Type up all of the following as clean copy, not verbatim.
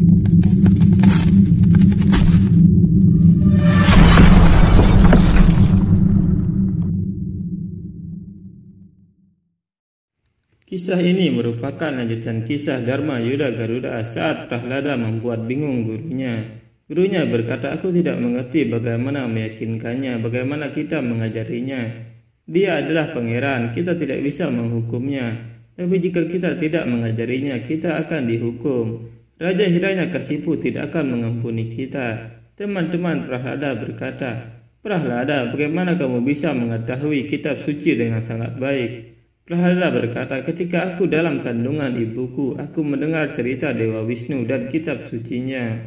Kisah ini merupakan lanjutan kisah Dharma Yuddha Garuda saat Prahlada membuat bingung gurunya. Gurunya berkata, "Aku tidak mengerti bagaimana meyakinkannya, bagaimana kita mengajarinya. Dia adalah pangeran, kita tidak bisa menghukumnya. Tapi jika kita tidak mengajarinya, kita akan dihukum. Raja Hiranyakasipu tidak akan mengampuni kita." Teman-teman Prahlada berkata, "Prahlada, bagaimana kamu bisa mengetahui kitab suci dengan sangat baik?" Prahlada berkata, "Ketika aku dalam kandungan ibuku, aku mendengar cerita Dewa Wisnu dan kitab sucinya."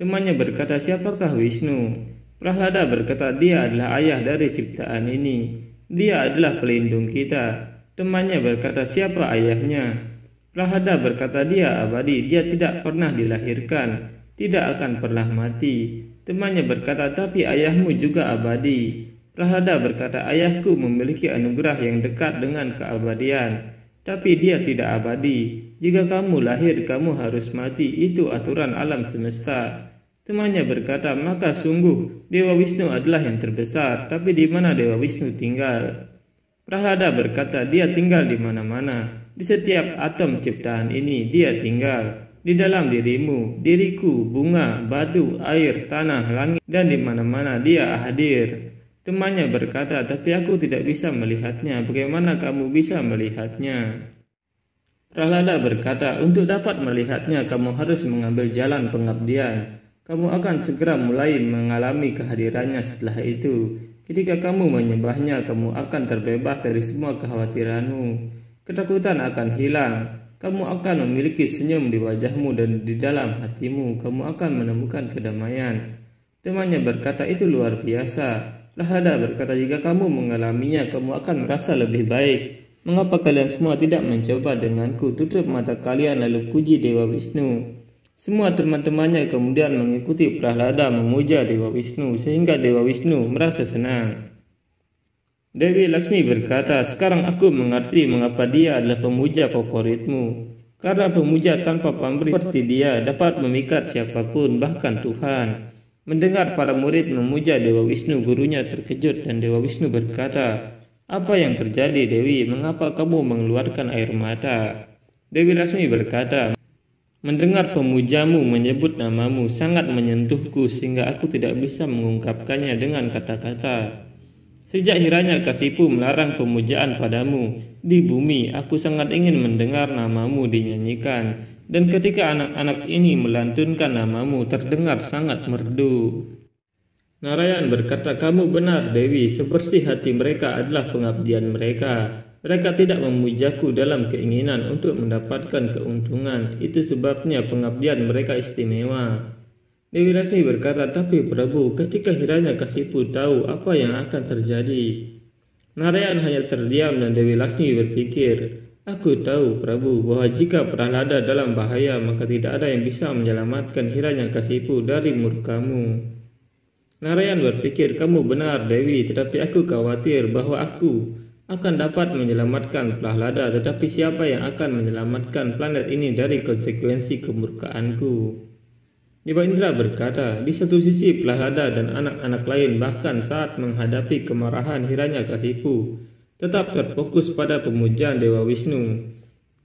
Temannya berkata, "Siapakah Wisnu?" Prahlada berkata, "Dia adalah ayah dari ciptaan ini. Dia adalah pelindung kita." Temannya berkata, "Siapa ayahnya?" Prahlada berkata, "Dia abadi, dia tidak pernah dilahirkan, tidak akan pernah mati." Temannya berkata, "Tapi ayahmu juga abadi." Prahlada berkata, "Ayahku memiliki anugerah yang dekat dengan keabadian, tapi dia tidak abadi. Jika kamu lahir, kamu harus mati. Itu aturan alam semesta." Temannya berkata, "Maka sungguh Dewa Wisnu adalah yang terbesar, tapi di mana Dewa Wisnu tinggal?" Prahlada berkata, "Dia tinggal di mana-mana. Di setiap atom ciptaan ini dia tinggal. Di dalam dirimu, diriku, bunga, batu, air, tanah, langit, dan di mana-mana dia hadir." Temannya berkata, "Tapi aku tidak bisa melihatnya. Bagaimana kamu bisa melihatnya?" Prahlada berkata, "Untuk dapat melihatnya, kamu harus mengambil jalan pengabdian. Kamu akan segera mulai mengalami kehadirannya setelah itu. Ketika kamu menyembahnya, kamu akan terbebas dari semua kekhawatiranmu. Ketakutan akan hilang. Kamu akan memiliki senyum di wajahmu dan di dalam hatimu. Kamu akan menemukan kedamaian." Temannya berkata, "Itu luar biasa." Prahlada berkata, "Jika kamu mengalaminya, kamu akan merasa lebih baik. Mengapa kalian semua tidak mencoba denganku? Tutup mata kalian lalu puji Dewa Wisnu." Semua teman-temannya kemudian mengikuti Prahlada memuja Dewa Wisnu, sehingga Dewa Wisnu merasa senang. Dewi Laksmi berkata, "Sekarang aku mengerti mengapa dia adalah pemuja favoritmu. Karena pemuja tanpa pamrih seperti dia dapat memikat siapapun, bahkan Tuhan." Mendengar para murid memuja Dewa Wisnu, gurunya terkejut dan Dewa Wisnu berkata, "Apa yang terjadi, Dewi? Mengapa kamu mengeluarkan air mata?" Dewi Laksmi berkata, "Mendengar pemujamu menyebut namamu sangat menyentuhku sehingga aku tidak bisa mengungkapkannya dengan kata-kata. Sejak Hiranyakasipu melarang pemujaan padamu di bumi, aku sangat ingin mendengar namamu dinyanyikan. Dan ketika anak-anak ini melantunkan namamu, terdengar sangat merdu." Narayan berkata, "Kamu benar, Dewi. Sebersih hati mereka adalah pengabdian mereka. Mereka tidak memujaku dalam keinginan untuk mendapatkan keuntungan. Itu sebabnya pengabdian mereka istimewa." Dewi Laksmi berkata, "Tapi Prabu, ketika Hiranyakasipu tahu apa yang akan terjadi?" Narayan hanya terdiam dan Dewi Laksmi berpikir, "Aku tahu, Prabu, bahwa jika Prahlada dalam bahaya, maka tidak ada yang bisa menyelamatkan Hiranyakasipu dari murkamu." Narayan berpikir, "Kamu benar, Dewi, tetapi aku khawatir bahwa aku akan dapat menyelamatkan Prahlada, tetapi siapa yang akan menyelamatkan planet ini dari konsekuensi kemurkaanku?" Dewa Indra berkata, "Di satu sisi Prahlada dan anak-anak lain bahkan saat menghadapi kemarahan Hiranyakasipu tetap terfokus pada pemujaan Dewa Wisnu.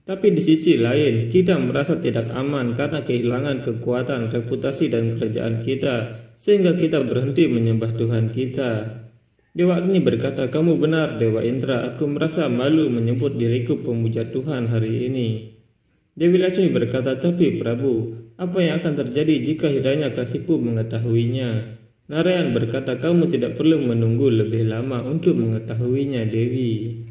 Tapi di sisi lain, kita merasa tidak aman karena kehilangan kekuatan, reputasi, dan kerajaan kita, sehingga kita berhenti menyembah Tuhan kita." Dewa Agni berkata, "Kamu benar, Dewa Indra. Aku merasa malu menyebut diriku pemuja Tuhan hari ini." Dewi Laksmi berkata, "Tapi Prabu, apa yang akan terjadi jika Hiranyakasipu mengetahuinya?" Narayan berkata, "Kamu tidak perlu menunggu lebih lama untuk mengetahuinya, Dewi."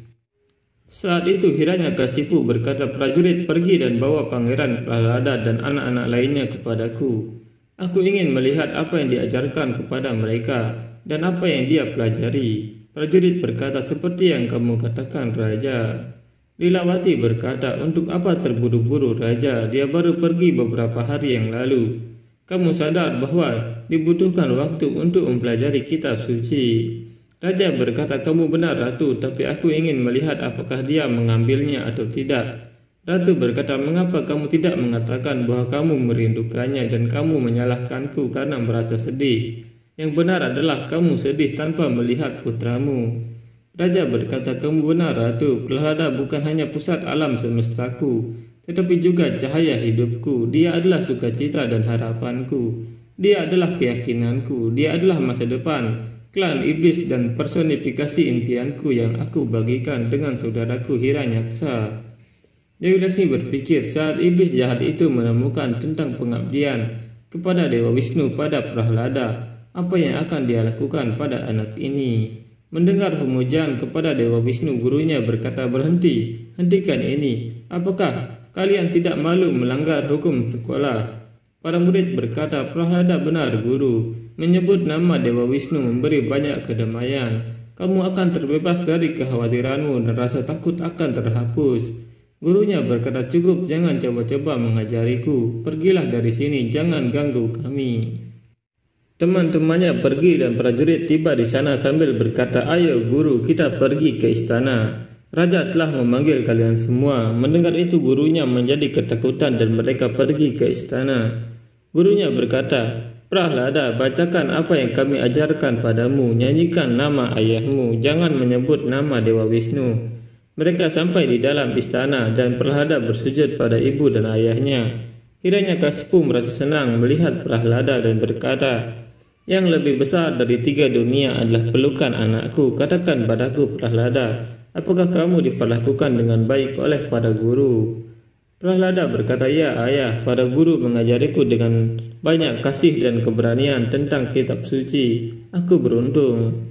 Saat itu Hiranyakasipu berkata, "Prajurit, pergi dan bawa Pangeran Prahlada dan anak-anak lainnya kepadaku. Aku ingin melihat apa yang diajarkan kepada mereka dan apa yang dia pelajari." Prajurit berkata, "Seperti yang kamu katakan, Raja." Lilawati berkata, "Untuk apa terburu-buru, Raja? Dia baru pergi beberapa hari yang lalu. Kamu sadar bahwa dibutuhkan waktu untuk mempelajari kitab suci." Raja berkata, "Kamu benar, Ratu, tapi aku ingin melihat apakah dia mengambilnya atau tidak." Ratu berkata, "Mengapa kamu tidak mengatakan bahwa kamu merindukannya dan kamu menyalahkanku karena merasa sedih? Yang benar adalah kamu sedih tanpa melihat putramu." Raja berkata, "Kamu benar, Ratu. Prahlada bukan hanya pusat alam semestaku, tetapi juga cahaya hidupku. Dia adalah sukacita dan harapanku. Dia adalah keyakinanku. Dia adalah masa depan, klan iblis dan personifikasi impianku yang aku bagikan dengan saudaraku Hiranyaksa." Dewi Lasmi berpikir saat iblis jahat itu menemukan tentang pengabdian kepada Dewa Wisnu pada Prahlada, apa yang akan dia lakukan pada anak ini? Mendengar pemujaan kepada Dewa Wisnu, gurunya berkata, "Berhenti, hentikan ini. Apakah kalian tidak malu melanggar hukum sekolah?" Para murid berkata, "Prahlada benar, Guru. Menyebut nama Dewa Wisnu memberi banyak kedamaian. Kamu akan terbebas dari kekhawatiranmu dan rasa takut akan terhapus." Gurunya berkata, "Cukup, jangan coba-coba mengajariku. Pergilah dari sini, jangan ganggu kami." Teman-temannya pergi dan prajurit tiba di sana sambil berkata, "Ayo Guru, kita pergi ke istana. Raja telah memanggil kalian semua." Mendengar itu gurunya menjadi ketakutan dan mereka pergi ke istana. Gurunya berkata, "Prahlada, bacakan apa yang kami ajarkan padamu. Nyanyikan nama ayahmu, jangan menyebut nama Dewa Wisnu." Mereka sampai di dalam istana dan Prahlada bersujud pada ibu dan ayahnya. Hiranyakasipu merasa senang melihat Prahlada dan berkata, "Yang lebih besar dari 3 dunia adalah pelukan anakku. Katakan padaku, Prahlada, apakah kamu diperlakukan dengan baik oleh para guru?" Prahlada berkata, "Ya ayah, para guru mengajariku dengan banyak kasih dan keberanian tentang kitab suci. Aku beruntung."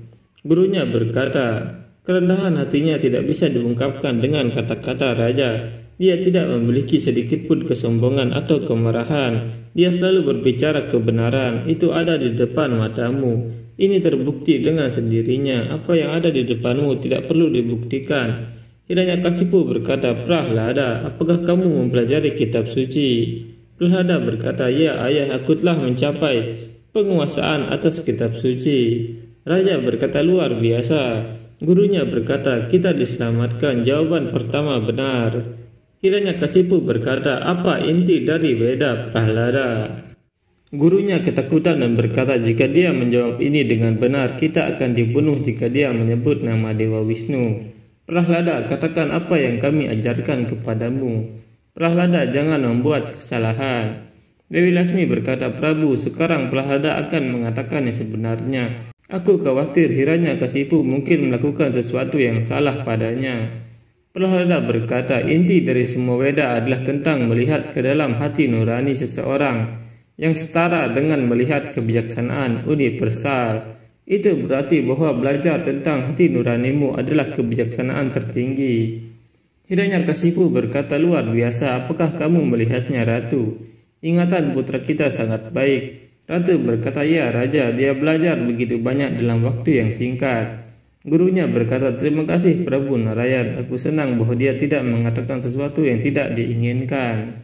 Gurunya berkata, kerendahan hatinya tidak bisa diungkapkan dengan kata-kata raja. Dia tidak memiliki sedikit pun kesombongan atau kemarahan. Dia selalu berbicara kebenaran. Itu ada di depan matamu. Ini terbukti dengan sendirinya. Apa yang ada di depanmu tidak perlu dibuktikan. Hiranyakasipu berkata, "Prahlada, apakah kamu mempelajari kitab suci?" Prahlada berkata, "Ya ayah, aku telah mencapai penguasaan atas kitab suci." Raja berkata, "Luar biasa." Gurunya berkata, "Kita diselamatkan. Jawaban pertama benar." Hiranyakasipu berkata, "Apa inti dari Weda, Prahlada?" Gurunya ketakutan dan berkata, "Jika dia menjawab ini dengan benar, kita akan dibunuh jika dia menyebut nama Dewa Wisnu." "Prahlada, katakan apa yang kami ajarkan kepadamu." "Prahlada, jangan membuat kesalahan." Dewi Lasmi berkata, "Prabu, sekarang Prahlada akan mengatakan yang sebenarnya. Aku khawatir Hiranyakasipu mungkin melakukan sesuatu yang salah padanya." Prahlada berkata, "Inti dari semua Weda adalah tentang melihat ke dalam hati nurani seseorang yang setara dengan melihat kebijaksanaan universal. Itu berarti bahwa belajar tentang hati nuranimu adalah kebijaksanaan tertinggi." Hiranyakasipu berkata, "Luar biasa, apakah kamu melihatnya, Ratu? Ingatan putra kita sangat baik." Ratu berkata, "Ya Raja, dia belajar begitu banyak dalam waktu yang singkat." Gurunya berkata, "Terima kasih Prabu Narayan, aku senang bahwa dia tidak mengatakan sesuatu yang tidak diinginkan."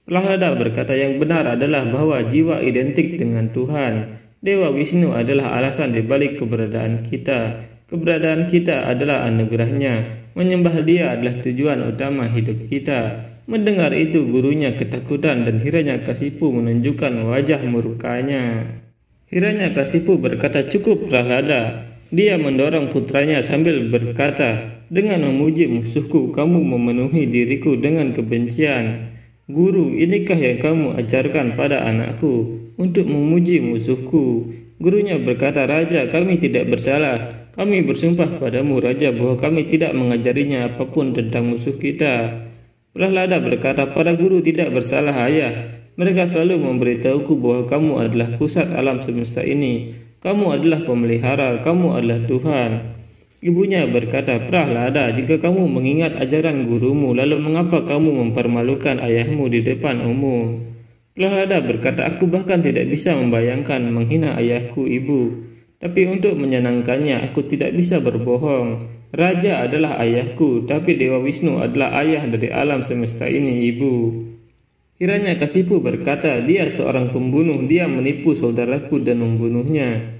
Prahlada berkata, "Yang benar adalah bahwa jiwa identik dengan Tuhan. Dewa Wisnu adalah alasan dibalik keberadaan kita. Keberadaan kita adalah anugerahnya. Menyembah dia adalah tujuan utama hidup kita." Mendengar itu gurunya ketakutan dan Hiranyakasipu menunjukkan wajah murkanya. Hiranyakasipu berkata, "Cukup Prahlada." Dia mendorong putranya sambil berkata, "Dengan memuji musuhku, kamu memenuhi diriku dengan kebencian. Guru, inikah yang kamu ajarkan pada anakku untuk memuji musuhku?" Gurunya berkata, "Raja, kami tidak bersalah. Kami bersumpah padamu, Raja, bahwa kami tidak mengajarinya apapun tentang musuh kita." Prahlada berkata, "Para guru tidak bersalah ayah. Mereka selalu memberitahuku bahwa kamu adalah pusat alam semesta ini. Kamu adalah pemelihara, kamu adalah Tuhan." Ibunya berkata, "Prahlada, jika kamu mengingat ajaran gurumu, lalu mengapa kamu mempermalukan ayahmu di depan umum?" Prahlada berkata, "Aku bahkan tidak bisa membayangkan menghina ayahku, ibu. Tapi untuk menyenangkannya, aku tidak bisa berbohong. Raja adalah ayahku, tapi Dewa Wisnu adalah ayah dari alam semesta ini, ibu." Hiranyakasipu berkata, "Dia seorang pembunuh, dia menipu saudaraku dan membunuhnya."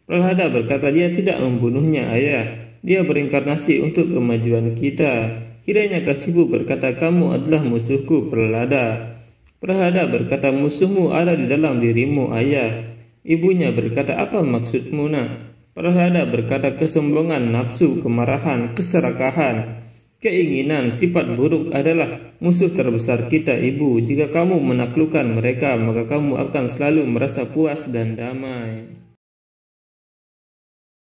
Prahlada berkata, "Dia tidak membunuhnya, ayah. Dia berinkarnasi untuk kemajuan kita. Kiranya Kasipu berkata, kamu adalah musuhku, Prahlada. Prahlada berkata, musuhmu ada di dalam dirimu, ayah. Ibunya berkata, apa maksudmu, nak? Prahlada berkata, kesombongan, nafsu, kemarahan, keserakahan, keinginan, sifat buruk adalah musuh terbesar kita, ibu. Jika kamu menaklukkan mereka, maka kamu akan selalu merasa puas dan damai.